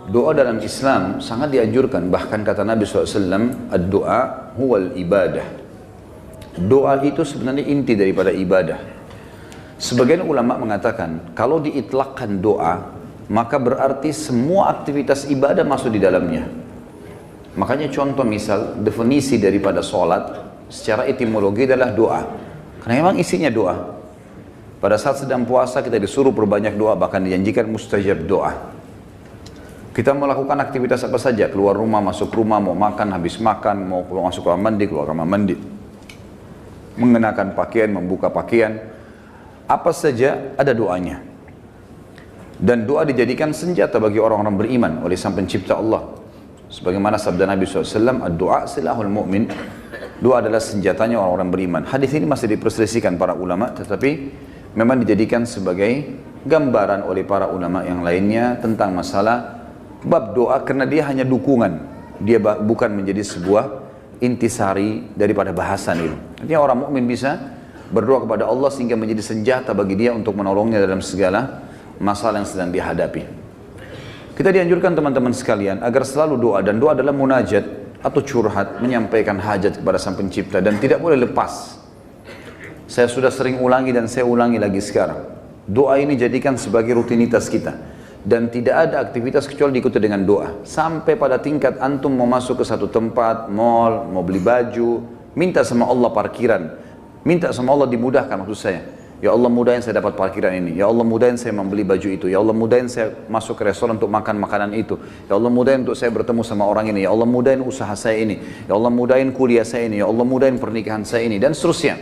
Doa dalam Islam sangat dianjurkan. Bahkan kata Nabi SAW, ad-doa huwal ibadah. Doa itu sebenarnya inti daripada ibadah. Sebagian ulama mengatakan, kalau diitlakkan doa, maka berarti semua aktivitas ibadah masuk di dalamnya. Makanya contoh misal, definisi daripada sholat, secara etimologi adalah doa. Karena memang isinya doa. Pada saat sedang puasa kita disuruh berbanyak doa, bahkan dijanjikan mustajab doa. Kita melakukan aktivitas apa saja, keluar rumah, masuk rumah, mau makan, habis makan, mau keluar masuk kamar mandi, keluar kamar mandi. Mengenakan pakaian, membuka pakaian, apa saja ada doanya. Dan doa dijadikan senjata bagi orang-orang beriman oleh Sang Pencipta Allah. Sebagaimana sabda Nabi SAW, ad-doa silahul mu'min. Doa adalah senjatanya orang-orang beriman. Hadis ini masih diperselisihkan para ulama, tetapi memang dijadikan sebagai gambaran oleh para ulama yang lainnya tentang masalah bab doa, karena dia hanya dukungan, dia bukan menjadi sebuah intisari daripada bahasan itu. Artinya orang mukmin bisa berdoa kepada Allah sehingga menjadi senjata bagi dia untuk menolongnya dalam segala masalah yang sedang dihadapi. Kita dianjurkan teman-teman sekalian agar selalu doa, dan doa adalah munajat atau curhat, menyampaikan hajat kepada Sang Pencipta, dan tidak boleh lepas. Saya sudah sering ulangi dan saya ulangi lagi sekarang. Doa ini jadikan sebagai rutinitas kita. Dan tidak ada aktivitas kecuali diikuti dengan doa. Sampai pada tingkat antum mau masuk ke satu tempat, mall, mau beli baju, minta sama Allah parkiran. Minta sama Allah dimudahkan maksud saya. Ya Allah mudahin saya dapat parkiran ini. Ya Allah mudahin saya membeli baju itu. Ya Allah mudahin saya masuk ke restoran untuk makan makanan itu. Ya Allah mudahin untuk saya bertemu sama orang ini. Ya Allah mudahin usaha saya ini. Ya Allah mudahin kuliah saya ini. Ya Allah mudahin pernikahan saya ini. Dan seterusnya.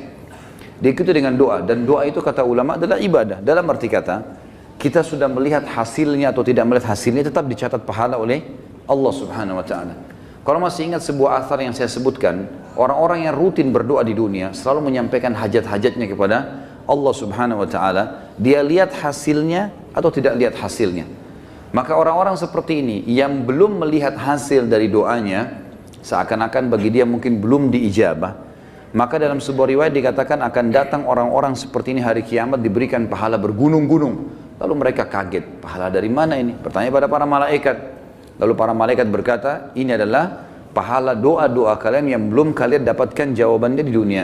Diikuti dengan doa. Dan doa itu kata ulama adalah ibadah. Dalam arti kata, kita sudah melihat hasilnya atau tidak melihat hasilnya, tetap dicatat pahala oleh Allah Subhanahu wa ta'ala. Kalau masih ingat sebuah athar yang saya sebutkan, orang-orang yang rutin berdoa di dunia selalu menyampaikan hajat-hajatnya kepada Allah Subhanahu wa ta'ala. Dia lihat hasilnya atau tidak lihat hasilnya. Maka orang-orang seperti ini yang belum melihat hasil dari doanya, seakan-akan bagi dia mungkin belum diijabah, maka dalam sebuah riwayat dikatakan akan datang orang-orang seperti ini hari kiamat diberikan pahala bergunung-gunung. Lalu mereka kaget, pahala dari mana ini? Bertanya pada para malaikat. Lalu para malaikat berkata, ini adalah pahala doa-doa kalian yang belum kalian dapatkan jawabannya di dunia.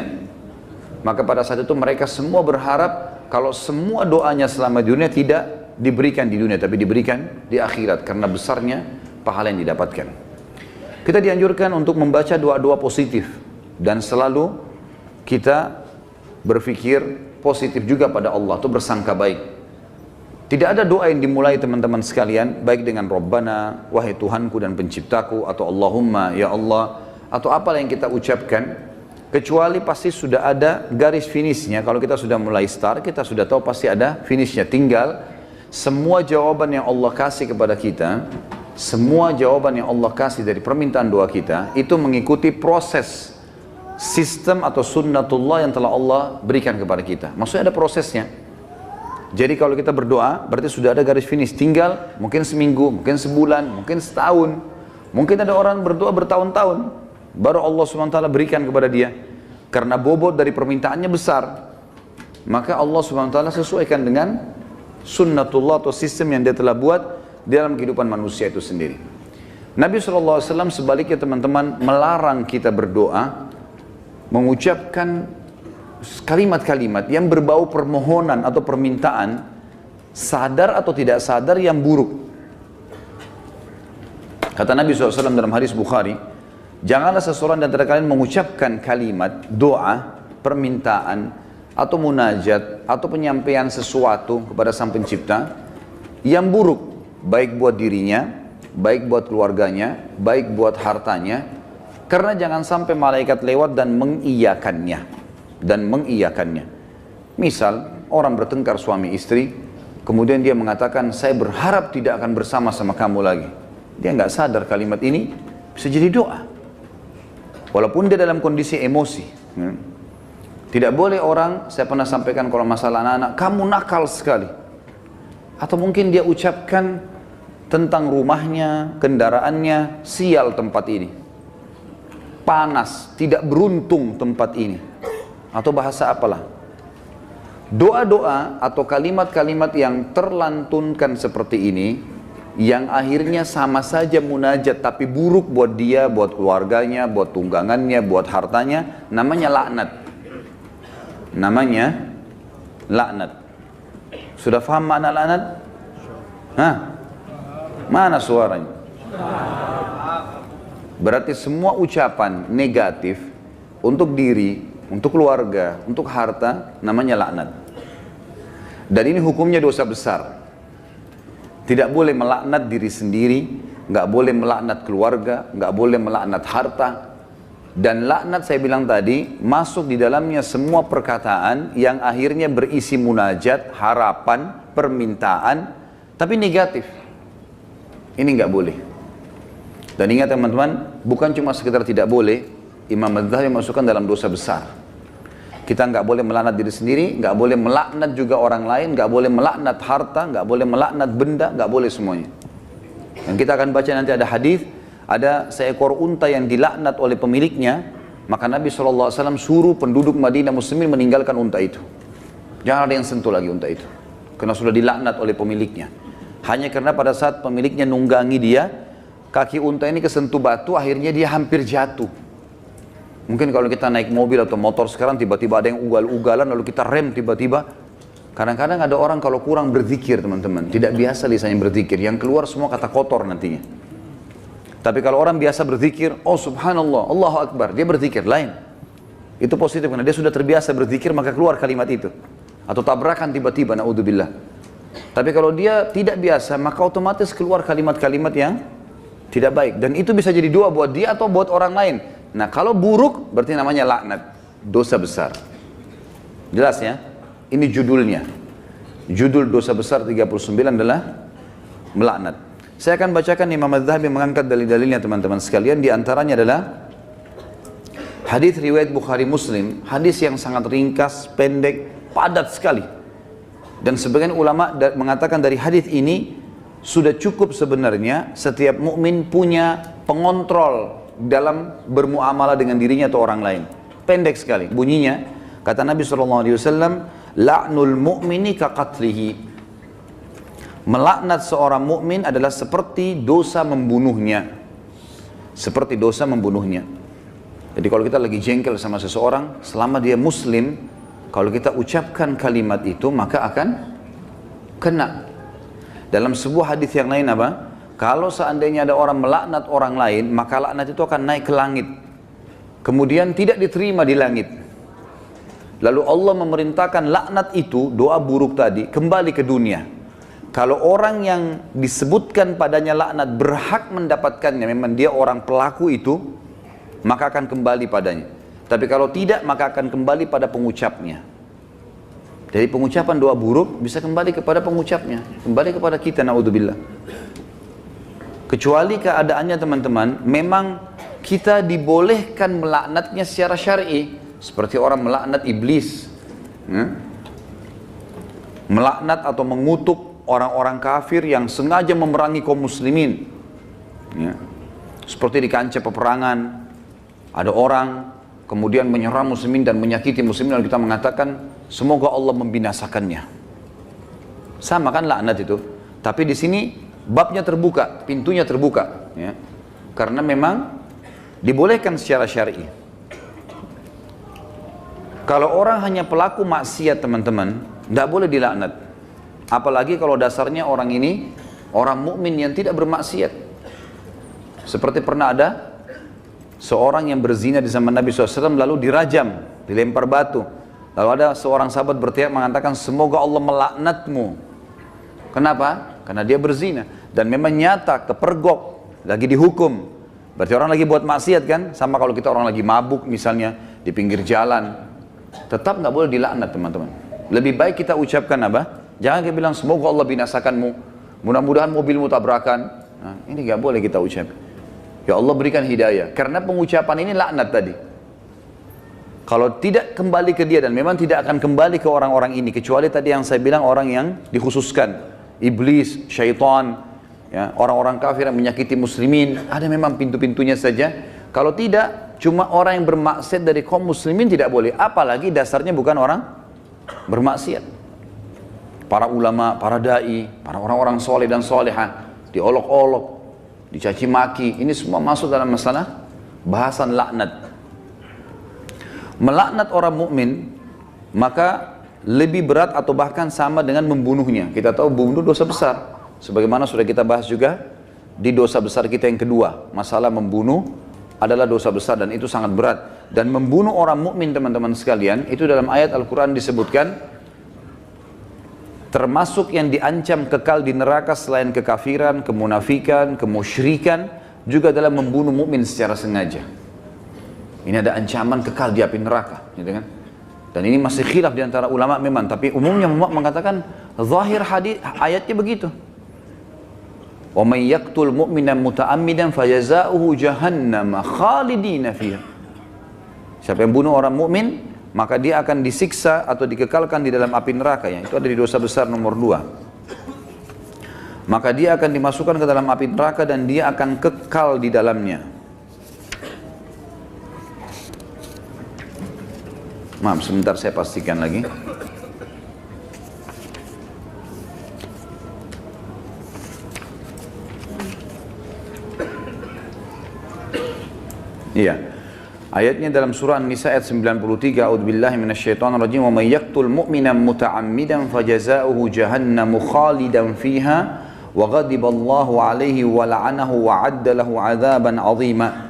Maka pada saat itu mereka semua berharap kalau semua doanya selama di dunia tidak diberikan di dunia, tapi diberikan di akhirat, karena besarnya pahala yang didapatkan. Kita dianjurkan untuk membaca doa-doa positif, dan selalu kita berpikir positif juga pada Allah, itu bersangka baik. Tidak ada doa yang dimulai teman-teman sekalian, baik dengan Rabbana, wahai Tuhanku dan penciptaku, atau Allahumma, ya Allah, atau apalah yang kita ucapkan, kecuali pasti sudah ada garis finishnya. Kalau kita sudah mulai start, kita sudah tahu pasti ada finishnya. Tinggal semua jawaban yang Allah kasih kepada kita, semua jawaban yang Allah kasih dari permintaan doa kita, itu mengikuti proses sistem atau sunnatullah yang telah Allah berikan kepada kita. Maksudnya ada prosesnya. Jadi kalau kita berdoa, berarti sudah ada garis finish. Tinggal mungkin seminggu, mungkin sebulan, mungkin setahun. Mungkin ada orang berdoa bertahun-tahun, baru Allah SWT berikan kepada dia. Karena bobot dari permintaannya besar. Maka Allah SWT sesuaikan dengan sunnatullah atau sistem yang dia telah buat dalam kehidupan manusia itu sendiri. Nabi SAW sebaliknya teman-teman melarang kita berdoa, mengucapkan kalimat-kalimat yang berbau permohonan atau permintaan, sadar atau tidak sadar, yang buruk. Kata Nabi SAW dalam hadis Bukhari, janganlah seseorang di antara kalian mengucapkan kalimat doa, permintaan, atau munajat, atau penyampaian sesuatu kepada Sang Pencipta yang buruk, baik buat dirinya, baik buat keluarganya, baik buat hartanya, karena jangan sampai malaikat lewat dan mengiyakannya. Misal orang bertengkar suami istri, kemudian dia mengatakan saya berharap tidak akan bersama-sama kamu lagi. Dia nggak sadar kalimat ini bisa jadi doa, walaupun dia dalam kondisi emosi. Tidak boleh orang, saya pernah sampaikan kalau masalah anak-anak, kamu nakal sekali. Atau mungkin dia ucapkan tentang rumahnya, kendaraannya, sial tempat ini, panas, tidak beruntung tempat ini, atau bahasa apalah. Doa-doa atau kalimat-kalimat yang terlantunkan seperti ini yang akhirnya sama saja munajat tapi buruk buat dia, buat keluarganya, buat tunggangannya, buat hartanya, namanya laknat. Namanya laknat. Sudah paham makna laknat? Hah? Mana suaranya? Berarti semua ucapan negatif untuk diri, untuk keluarga, untuk harta, namanya laknat. Dan ini hukumnya dosa besar. Tidak boleh melaknat diri sendiri, nggak boleh melaknat keluarga, nggak boleh melaknat harta. Dan laknat saya bilang tadi, masuk di dalamnya semua perkataan yang akhirnya berisi munajat, harapan, permintaan, tapi negatif. Ini nggak boleh. Dan ingat teman-teman, bukan cuma sekedar tidak boleh, Imam Adz-Dzahabi masukkan dalam dosa besar. Kita nggak boleh melaknat diri sendiri, nggak boleh melaknat juga orang lain, nggak boleh melaknat harta, nggak boleh melaknat benda, nggak boleh semuanya. Dan kita akan baca nanti ada hadis, ada seekor unta yang dilaknat oleh pemiliknya, maka Nabi SAW suruh penduduk Madinah Muslimin meninggalkan unta itu. Jangan ada yang sentuh lagi unta itu, karena sudah dilaknat oleh pemiliknya. Hanya karena pada saat pemiliknya nunggangi dia, kaki unta ini kesentuh batu, akhirnya dia hampir jatuh. Mungkin kalau kita naik mobil atau motor sekarang tiba-tiba ada yang ugal-ugalan lalu kita rem tiba-tiba. Kadang-kadang ada orang kalau kurang berzikir teman-teman, tidak biasa lisannya berzikir, yang keluar semua kata kotor nantinya. Tapi kalau orang biasa berzikir, oh subhanallah, Allahu Akbar, dia berzikir, lain. Itu positif karena dia sudah terbiasa berzikir maka keluar kalimat itu. Atau tabrakan tiba-tiba, na'udzubillah. Tapi kalau dia tidak biasa maka otomatis keluar kalimat-kalimat yang tidak baik. Dan itu bisa jadi doa buat dia atau buat orang lain. Nah kalau buruk berarti namanya laknat, dosa besar. Jelas ya? Ini judulnya. Judul dosa besar 39 adalah melaknat. Saya akan bacakan Imam Adz-Dzahabi mengangkat dalil-dalilnya teman-teman sekalian. Di antaranya adalah hadis riwayat Bukhari Muslim, hadis yang sangat ringkas, pendek, padat sekali. Dan sebagian ulama mengatakan dari hadis ini sudah cukup sebenarnya setiap mukmin punya pengontrol dalam bermuamalah dengan dirinya atau orang lain. Pendek sekali bunyinya, kata Nabi SAW, la'nul mu'mini kaqatlihi. Melaknat seorang mukmin adalah seperti dosa membunuhnya. Seperti dosa membunuhnya. Jadi kalau kita lagi jengkel sama seseorang, selama dia muslim, kalau kita ucapkan kalimat itu maka akan kena. Dalam sebuah hadis yang lain apa? Kalau seandainya ada orang melaknat orang lain, maka laknat itu akan naik ke langit. Kemudian tidak diterima di langit. Lalu Allah memerintahkan laknat itu, doa buruk tadi, kembali ke dunia. Kalau orang yang disebutkan padanya laknat berhak mendapatkannya, memang dia orang pelaku itu, maka akan kembali padanya. Tapi kalau tidak, maka akan kembali pada pengucapnya. Jadi pengucapan doa buruk bisa kembali kepada pengucapnya, kembali kepada kita, na'udzubillah. Kecuali keadaannya teman-teman, memang kita dibolehkan melaknatnya secara syar'i, seperti orang melaknat iblis, melaknat atau mengutuk orang-orang kafir yang sengaja memerangi kaum muslimin. Seperti di kancah peperangan, ada orang kemudian menyerang muslimin dan menyakiti muslimin, lalu kita mengatakan semoga Allah membinasakannya. Sama kan laknat itu, tapi di sini babnya terbuka, pintunya terbuka, ya. Karena memang dibolehkan secara syar'i. Kalau orang hanya pelaku maksiat teman-teman, tidak boleh dilaknat. Apalagi kalau dasarnya orang ini orang mukmin yang tidak bermaksiat. Seperti pernah ada seorang yang berzina di zaman Nabi SAW lalu dirajam, dilempar batu. Lalu ada seorang sahabat berteriak mengatakan semoga Allah melaknatmu. Kenapa? Karena dia berzina. Dan memang nyata, kepergok, lagi dihukum. Berarti orang lagi buat maksiat kan? Sama kalau kita orang lagi mabuk misalnya, di pinggir jalan. Tetap nggak boleh dilaknat teman-teman. Lebih baik kita ucapkan apa? Jangan kita bilang semoga Allah binasakanmu. Mudah-mudahan mobilmu tabrakan. Nah, ini nggak boleh kita ucap. Ya Allah berikan hidayah. Karena pengucapan ini laknat tadi. Kalau tidak kembali ke dia dan memang tidak akan kembali ke orang-orang ini. Kecuali tadi yang saya bilang orang yang dikhususkan. Iblis, syaitan, ya, orang-orang kafir yang menyakiti muslimin, ada memang pintu-pintunya saja. Kalau tidak, cuma orang yang bermaksiat dari kaum muslimin tidak boleh. Apalagi dasarnya bukan orang bermaksiat. Para ulama, para da'i, para orang-orang soleh dan solehah, diolok-olok, dicaci maki. Ini semua masuk dalam masalah bahasan laknat. Melaknat orang mukmin maka lebih berat atau bahkan sama dengan membunuhnya. Kita tahu bunuh dosa besar. Sebagaimana sudah kita bahas juga di dosa besar kita yang kedua, masalah membunuh adalah dosa besar dan itu sangat berat. Dan membunuh orang mukmin teman-teman sekalian, itu dalam ayat Al-Quran disebutkan termasuk yang diancam kekal di neraka selain kekafiran, kemunafikan, kemusyrikan, juga dalam membunuh mukmin secara sengaja. Ini ada ancaman kekal di api neraka, gitu kan? Dan ini masih khilaf di antara ulama memang, tapi umumnya ulama mengatakan zahir hadis ayatnya begitu. Wa may yaqtul mu'mina muta'ammidan fajazaohu jahannam khalidina fiha. Siapa yang bunuh orang mukmin maka dia akan disiksa atau dikekalkan di dalam api neraka, yang itu ada di dosa besar nomor 2. Maka dia akan dimasukkan ke dalam api neraka dan dia akan kekal di dalamnya. Maaf, sebentar saya pastikan lagi. Iya. Ayatnya dalam surah An-Nisa ayat 93, A'udzubillahi minasyaitonirrajim, wa may yaqtul mu'mina muta'ammidan fajazaohu jahannamu khalidan fiha wa ghadiballahu 'alaihi wa la'anahu wa 'adda lahu 'adzaban 'azima.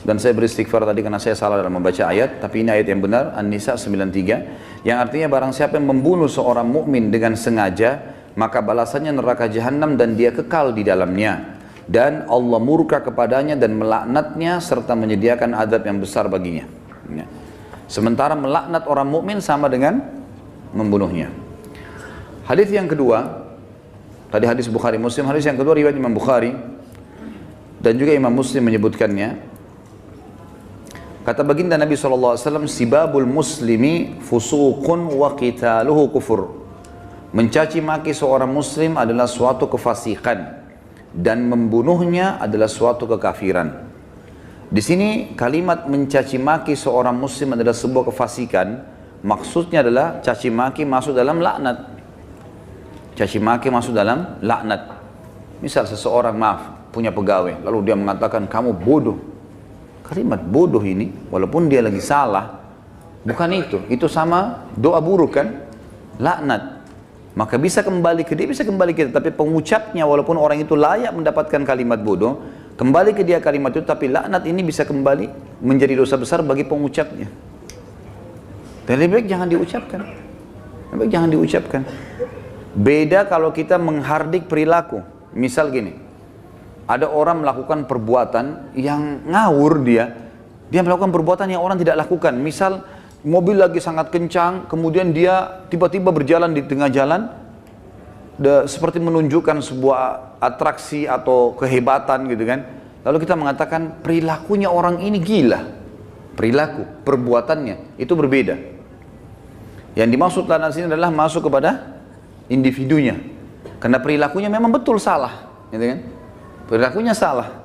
Dan saya beristighfar tadi karena saya salah dalam membaca ayat, tapi ini ayat yang benar, An-Nisa 93, yang artinya barang siapa yang membunuh seorang mukmin dengan sengaja, maka balasannya neraka jahanam dan dia kekal di dalamnya. Dan Allah murka kepadanya dan melaknatnya serta menyediakan azab yang besar baginya. Ya. Sementara melaknat orang mukmin sama dengan membunuhnya. Hadis yang kedua, tadi hadis Bukhari Muslim, hadis yang kedua riwayat Imam Bukhari dan juga Imam Muslim menyebutkannya. Kata baginda Nabi SAW, sibabul muslimi fusuqun wa qitaluhu kufur. Mencaci maki seorang muslim adalah suatu kefasikan dan membunuhnya adalah suatu kekafiran. Di sini kalimat mencaci maki seorang muslim adalah sebuah kefasikan. Maksudnya adalah caci maki masuk dalam laknat. Caci maki masuk dalam laknat. Misal seseorang punya pegawai, lalu dia mengatakan kamu bodoh. Kalimat bodoh ini, walaupun dia lagi salah, bukan itu. Itu sama doa buruk kan? Laknat. Maka bisa kembali ke dia, bisa kembali ke dia. Tapi pengucapnya walaupun orang itu layak mendapatkan kalimat bodoh, kembali ke dia kalimat itu, tapi laknat ini bisa kembali menjadi dosa besar bagi pengucapnya. Dan lebih baik jangan diucapkan. Lebih baik jangan diucapkan. Beda kalau kita menghardik perilaku. Misal gini, ada orang melakukan perbuatan yang ngawur dia melakukan perbuatan yang orang tidak lakukan. Misal mobil lagi sangat kencang, kemudian dia tiba-tiba berjalan di tengah jalan, seperti menunjukkan sebuah atraksi atau kehebatan gitu kan. Lalu kita mengatakan perilakunya orang ini gila. Perilaku, perbuatannya itu berbeda. Yang dimaksud dalam sini adalah masuk kepada individunya. Karena perilakunya memang betul salah, gitu kan? Perilakunya salah.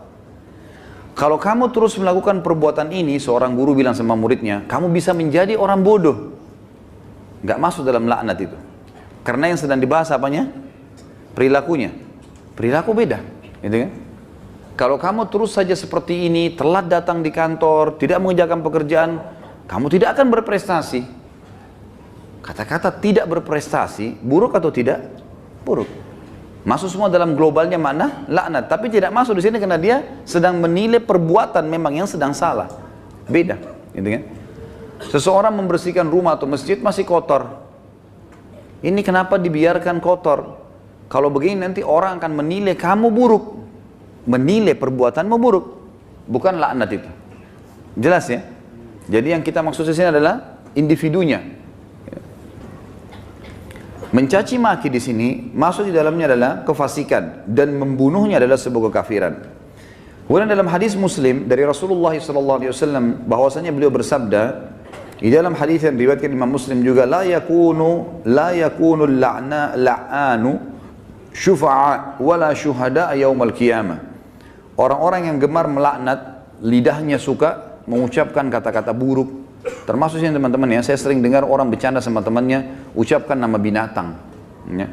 Kalau kamu terus melakukan perbuatan ini, seorang guru bilang sama muridnya, kamu bisa menjadi orang bodoh. Gak masuk dalam laknat itu. Karena yang sedang dibahas apanya? Perilakunya. Perilaku beda, gitu kan? Kalau kamu terus saja seperti ini, telat datang di kantor, tidak mengerjakan pekerjaan, kamu tidak akan berprestasi. Kata-kata tidak berprestasi, buruk atau tidak? Buruk. Masuk semua dalam globalnya makna laknat, tapi tidak masuk di sini karena dia sedang menilai perbuatan memang yang sedang salah. Beda, gitu kan? Seseorang membersihkan rumah atau masjid masih kotor. Ini kenapa dibiarkan kotor? Kalau begini nanti orang akan menilai kamu buruk. Menilai perbuatanmu buruk. Bukan laknat itu. Jelas ya? Jadi yang kita maksud di sini adalah individunya. Mencaci maki di sini masuk di dalamnya adalah kefasikan dan membunuhnya adalah sebuah kekafiran. Kemudian dalam hadis Muslim dari Rasulullah SAW bahwasanya beliau bersabda di dalam hadis yang diriwayatkan Imam Muslim juga, la yakunu la'anu syufa'a wala syuhada yaumal qiyamah. Orang-orang yang gemar melaknat, lidahnya suka mengucapkan kata-kata buruk. Termasuk yang teman-teman ya, saya sering dengar orang bercanda sama temannya, ucapkan nama binatang. Ya.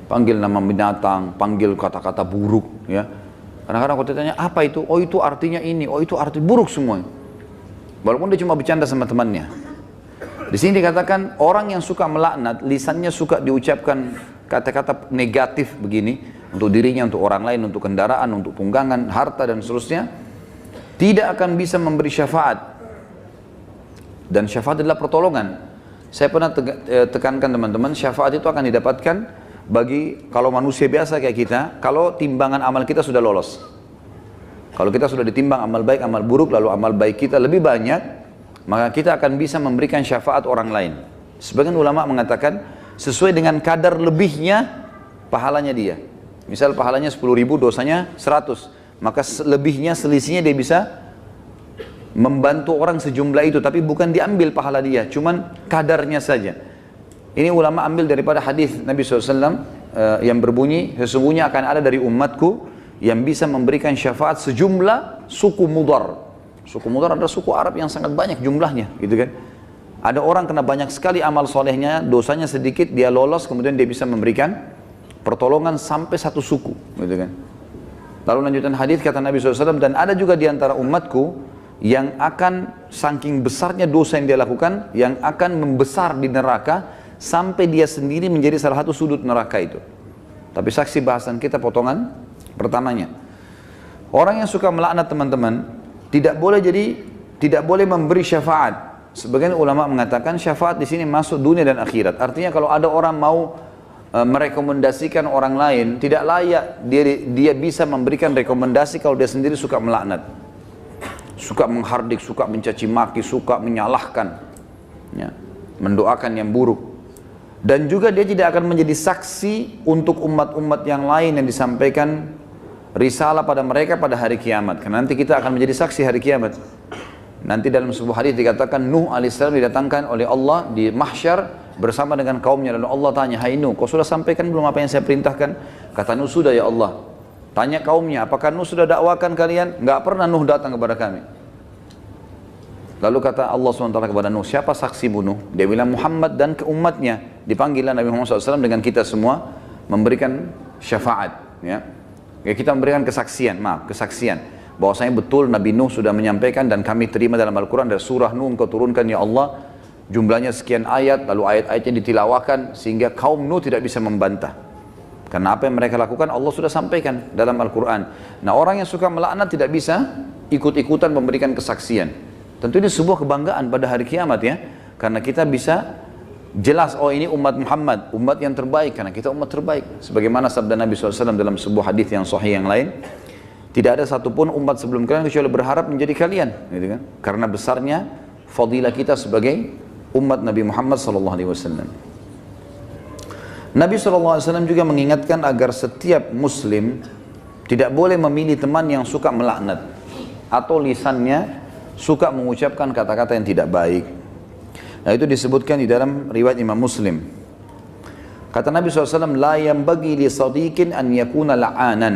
panggil nama binatang, panggil kata-kata buruk, ya. Kadang-kadang kalau ditanya apa itu, oh itu artinya ini, oh itu arti buruk semua. Walaupun dia cuma bercanda sama temannya. Di sini dikatakan orang yang suka melaknat, lisannya suka diucapkan kata-kata negatif begini untuk dirinya, untuk orang lain, untuk kendaraan, untuk tunggangan, harta dan seterusnya, tidak akan bisa memberi syafaat. Dan syafaat adalah pertolongan. Saya pernah tekankan teman-teman, syafaat itu akan didapatkan bagi kalau manusia biasa kayak kita, kalau timbangan amal kita sudah lolos. Kalau kita sudah ditimbang amal baik, amal buruk, lalu amal baik kita lebih banyak, maka kita akan bisa memberikan syafaat orang lain. Sebagian ulama mengatakan sesuai dengan kadar lebihnya pahalanya dia. Misal pahalanya 10.000, dosanya 100, maka lebihnya, selisihnya dia bisa membantu orang sejumlah itu, tapi bukan diambil pahala dia, cuman kadarnya saja. Ini ulama ambil daripada hadis Nabi SAW yang berbunyi, sesungguhnya akan ada dari umatku yang bisa memberikan syafaat sejumlah suku Mudar. Suku Mudar adalah suku Arab yang sangat banyak jumlahnya, gitu kan. Ada orang kena banyak sekali amal solehnya, dosanya sedikit, dia lolos, kemudian dia bisa memberikan pertolongan sampai satu suku, gitu kan. Lalu lanjutan hadis kata Nabi SAW, dan ada juga di antara umatku yang akan saking besarnya dosa yang dia lakukan, yang akan membesar di neraka sampai dia sendiri menjadi salah satu sudut neraka itu. Tapi saksi bahasan kita potongan pertamanya. Orang yang suka melaknat teman-teman tidak boleh memberi syafaat. Sebagian ulama mengatakan syafaat di sini masuk dunia dan akhirat. Artinya kalau ada orang mau merekomendasikan orang lain, tidak layak dia bisa memberikan rekomendasi kalau dia sendiri suka melaknat, suka menghardik, suka mencaci maki, suka menyalahkan, ya, mendoakan yang buruk. Dan juga dia tidak akan menjadi saksi untuk umat-umat yang lain yang disampaikan risalah pada mereka pada hari kiamat. Karena nanti kita akan menjadi saksi hari kiamat. Nanti dalam sebuah hadis dikatakan Nuh alaihissalam didatangkan oleh Allah di mahsyar bersama dengan kaumnya. Lalu Allah tanya, hai Nuh, kau sudah sampaikan belum apa yang saya perintahkan? Kata Nuh, sudah ya Allah. Tanya kaumnya, apakah Nuh sudah dakwakan kalian? Enggak pernah Nuh datang kepada kami. Lalu kata Allah SWT kepada Nuh, siapa saksimu Nuh? Dia bilang Muhammad dan ke umatnya. Dipanggillah Nabi Muhammad SAW dengan kita semua memberikan syafaat. Ya, kita memberikan kesaksian, bahwasanya betul Nabi Nuh sudah menyampaikan dan kami terima dalam Al-Quran dari surah Nuh engkau turunkan ya Allah. Jumlahnya sekian ayat, lalu ayat-ayatnya ditilawakan sehingga kaum Nuh tidak bisa membantah. Karena apa yang mereka lakukan Allah sudah sampaikan dalam Al-Quran. Nah, orang yang suka melaknat tidak bisa ikut-ikutan memberikan kesaksian. Tentu ini sebuah kebanggaan pada hari kiamat ya. Karena kita bisa jelas, oh ini umat Muhammad, umat yang terbaik, karena kita umat terbaik. Sebagaimana sabda Nabi SAW dalam sebuah hadis yang sahih yang lain, tidak ada satupun umat sebelum kalian kecuali berharap menjadi kalian, gitu kan? Karena besarnya fadilah kita sebagai umat Nabi Muhammad SAW. Nabi SAW juga mengingatkan agar setiap muslim tidak boleh memilih teman yang suka melaknat atau lisannya suka mengucapkan kata-kata yang tidak baik. Nah, itu disebutkan di dalam riwayat Imam Muslim. Kata Nabi SAW, la yambagi li sadiqin an yakuna la'anan.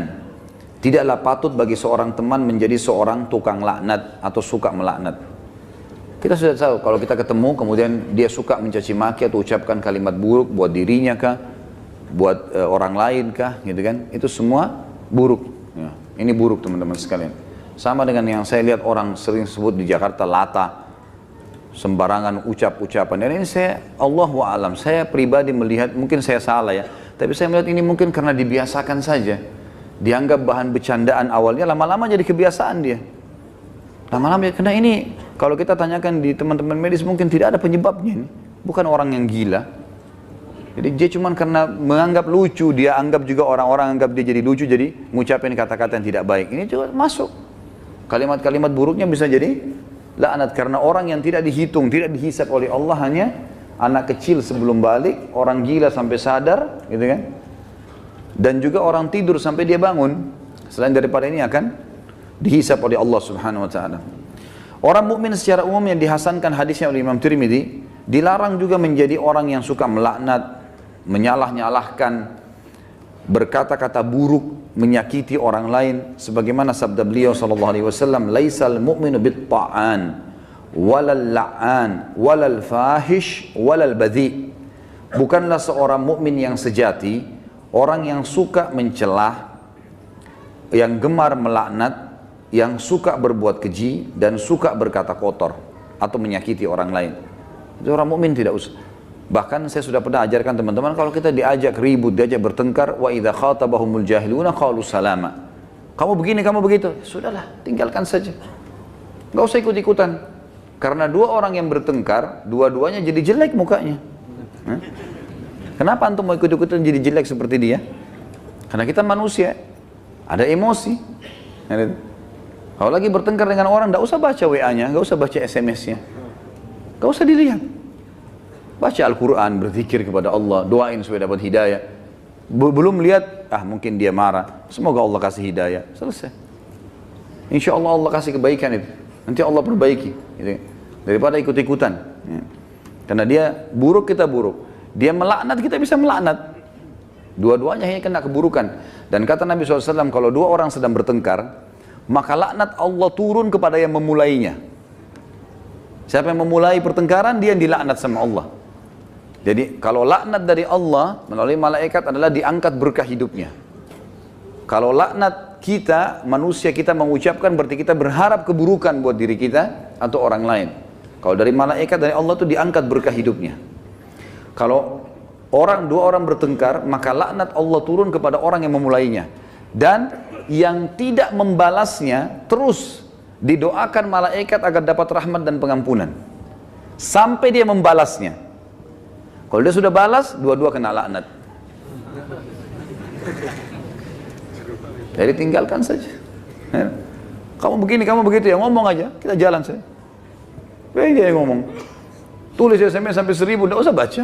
Tidaklah patut bagi seorang teman menjadi seorang tukang laknat atau suka melaknat. Kita sudah tahu kalau kita ketemu kemudian dia suka mencaci maki atau ucapkan kalimat buruk buat dirinya kah, buat orang lain kah, gitu kan? Itu semua buruk. Ya, ini buruk teman-teman sekalian. Sama dengan yang saya lihat orang sering sebut di Jakarta lata, sembarangan ucap-ucapan. Dan ini Allahu a'lam, saya pribadi melihat, mungkin saya salah ya, tapi saya melihat ini mungkin karena dibiasakan saja. Dianggap bahan bercandaan awalnya, lama-lama jadi kebiasaan dia. Lama-lama, karena ini kalau kita tanyakan di teman-teman medis mungkin tidak ada penyebabnya ini. Bukan orang yang gila. Jadi dia cuma karena menganggap lucu, dia anggap juga orang-orang anggap dia jadi lucu, jadi ngucapin kata-kata yang tidak baik. Ini juga masuk. Kalimat-kalimat buruknya bisa jadi laknat karena orang yang tidak dihitung, tidak dihisab oleh Allah, hanya anak kecil sebelum balik, orang gila sampai sadar, gitu kan? Dan juga orang tidur sampai dia bangun. Selain daripada ini akan dihisab oleh Allah Subhanahu wa taala. Orang mukmin secara umum yang dihasankan hadisnya oleh Imam Tirmidzi, dilarang juga menjadi orang yang suka melaknat, menyalah-nyalahkan, berkata-kata buruk, menyakiti orang lain, sebagaimana sabda beliau sallallahu alaihi wasallam, laisal mu'minu bit-ta'an walal la'an walal fahish walal badhi. Bukanlah seorang mukmin yang sejati Orang yang suka mencelah, yang gemar melaknat, yang suka berbuat keji, dan suka berkata kotor atau menyakiti orang lain. Itu orang mukmin tidak usah. Bahkan saya sudah pernah ajarkan teman-teman, kalau kita diajak ribut, diajak bertengkar, wa idza khatabahumul jahiluna qalu salama. Kamu begini, kamu begitu. Sudahlah, tinggalkan saja. Enggak usah ikut-ikutan. Karena dua orang yang bertengkar, dua-duanya jadi jelek mukanya. Kenapa antum mau ikut-ikutan jadi jelek seperti dia? Karena kita manusia, ada emosi. Kalau lagi bertengkar dengan orang, enggak usah baca WA-nya, enggak usah baca SMS-nya. Enggak usah dilihat. Baca Al-Quran, berzikir kepada Allah, doain supaya dapat hidayah. Belum lihat, mungkin dia marah. Semoga Allah kasih hidayah. Selesai. Insya Allah Allah kasih kebaikan itu. Nanti Allah perbaiki. Gitu. Daripada ikut-ikutan. Ya. Karena dia buruk, kita buruk. Dia melaknat, kita bisa melaknat. Dua-duanya hanya kena keburukan. Dan kata Nabi SAW, kalau dua orang sedang bertengkar, maka laknat Allah turun kepada yang memulainya. Siapa yang memulai pertengkaran, dia yang dilaknat sama Allah. Jadi kalau laknat dari Allah melalui malaikat adalah diangkat berkah hidupnya. Kalau laknat kita, manusia kita mengucapkan, berarti kita berharap keburukan buat diri kita atau orang lain. Kalau dari malaikat, dari Allah itu diangkat berkah hidupnya. Kalau dua orang bertengkar, maka laknat Allah turun kepada orang yang memulainya. Dan yang tidak membalasnya terus didoakan malaikat agar dapat rahmat dan pengampunan. Sampai dia membalasnya. Kalau dia sudah balas, dua-dua kena laknat. Jadi tinggalkan saja. Kamu begini, kamu begitu ya, ngomong aja, kita jalan saja. Baik dia yang ngomong. Tulis SMS sampai 1000, tidak usah baca.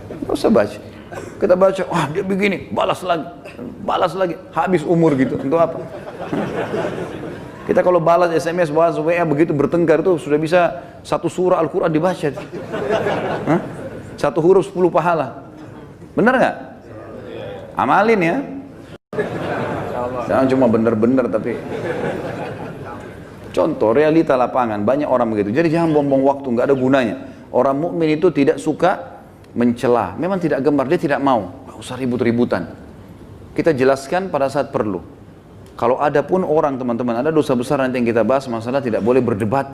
Tidak usah baca. Kita baca, wah dia begini, balas lagi, habis umur gitu. Untuk apa? Kita kalau balas SMS, balas WA begitu bertengkar itu sudah bisa satu surah Al-Quran dibaca. Satu huruf 10 pahala. Benar nggak? Amalin ya. Jangan cuma benar-benar tapi. Contoh realita lapangan, banyak orang begitu. Jadi jangan buang-buang waktu, nggak ada gunanya. Orang mukmin itu tidak suka mencela. Memang tidak gemar, dia tidak mau. Nggak usah ribut-ributan. Kita jelaskan pada saat perlu. Kalau ada pun orang teman-teman, ada dosa besar nanti yang kita bahas, masalah tidak boleh berdebat.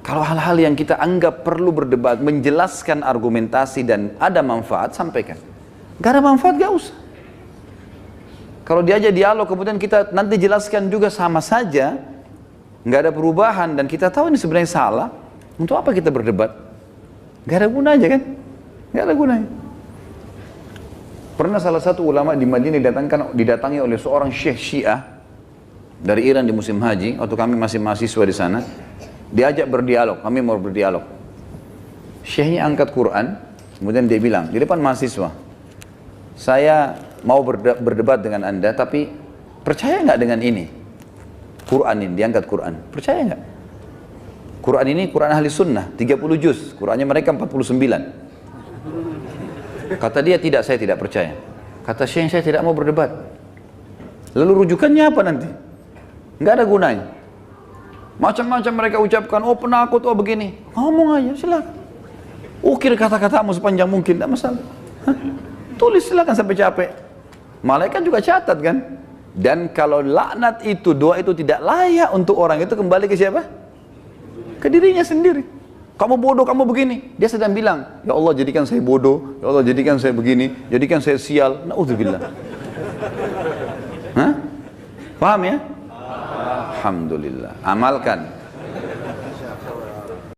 Kalau hal-hal yang kita anggap perlu berdebat, menjelaskan argumentasi dan ada manfaat, sampaikan. Gak ada manfaat, gak usah. Kalau diajak dialog, kemudian kita nanti jelaskan juga sama saja, gak ada perubahan, dan kita tahu ini sebenarnya salah, untuk apa kita berdebat? Gak ada gunanya kan? Gak ada gunanya. Pernah salah satu ulama di Madinah didatangi oleh seorang syekh Syiah dari Iran di musim haji, waktu kami masih mahasiswa di sana, diajak berdialog, kami mau berdialog. Syekhnya angkat Quran, kemudian dia bilang, di depan mahasiswa, saya mau berdebat dengan anda, tapi percaya nggak dengan ini? Quran ini, diangkat Quran, percaya nggak? Quran ini Quran ahli sunnah, 30 juz, Qurannya mereka 49. Kata dia, tidak, saya tidak percaya. Kata Syekh, saya tidak mau berdebat. Lalu rujukannya apa nanti? Nggak ada gunanya. Macam-macam mereka ucapkan, oh penakut, oh begini. Ngomong aja, silakan. Ukir kata-katamu sepanjang mungkin, tidak masalah. Tulis silakan sampai capek. Malaikat juga catat kan. Dan kalau laknat itu, doa itu tidak layak untuk orang itu, kembali ke siapa? Ke dirinya sendiri. Kamu bodoh, kamu begini. Dia sedang bilang, ya Allah jadikan saya bodoh, ya Allah jadikan saya begini, jadikan saya sial. Na'udzubillah. Hah? Paham ya? Alhamdulillah. Amalkan.